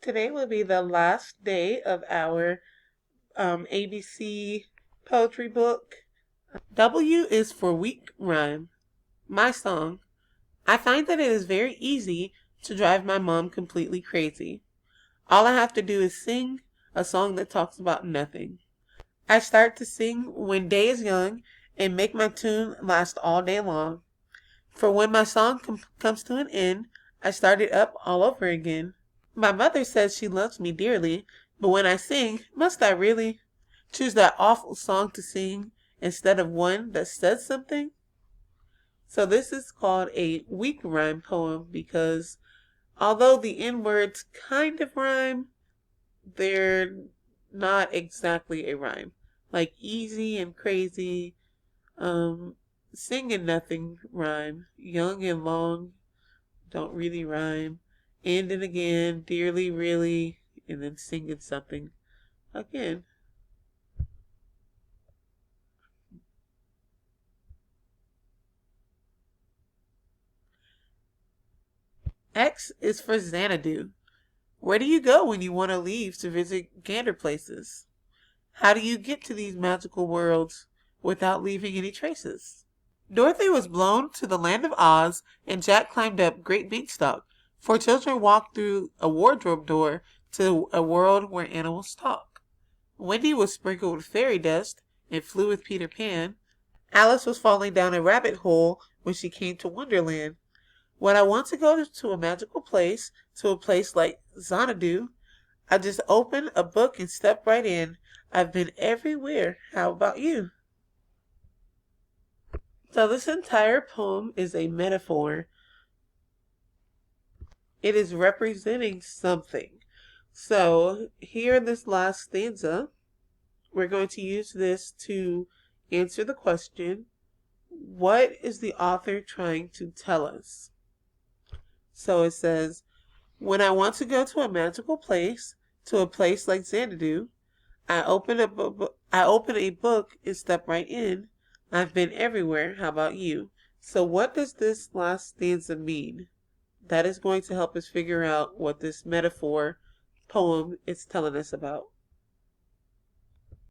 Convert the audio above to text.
Today will be the last day of our ABC poetry book. W is for weak rhyme. My song. I find that it is very easy to drive my mom completely crazy. All I have to do is sing a song that talks about nothing. I start to sing when day is young and make my tune last all day long. For when my song comes to an end, I start it up all over again. My mother says she loves me dearly, but when I sing, must I really choose that awful song to sing instead of one that says something? So this is called a weak rhyme poem because although the N words kind of rhyme, they're not exactly a rhyme. Like easy and crazy, sing and nothing rhyme. Young and long don't really rhyme. End and again, dearly, really, and then singing something again. X is for Xanadu. Where do you go when you want to leave to visit gander places? How do you get to these magical worlds without leaving any traces? Dorothy was blown to the land of Oz, and Jack climbed up Great Beanstalk. For children walked through a wardrobe door to a world where animals talk. Wendy was sprinkled with fairy dust and flew with Peter Pan. Alice was falling down a rabbit hole when she came to Wonderland. When I want to go to a magical place, to a place like Xanadu, I just open a book and step right in. I've been everywhere. How about you? So this entire poem is a metaphor. It is representing something. So here in this last stanza, we're going to use this to answer the question, what is the author trying to tell us? So it says, when I want to go to a magical place, to a place like Xanadu, I open a book and step right in. I've been everywhere. How about you? So what does this last stanza mean? That is going to help us figure out what this metaphor poem is telling us about.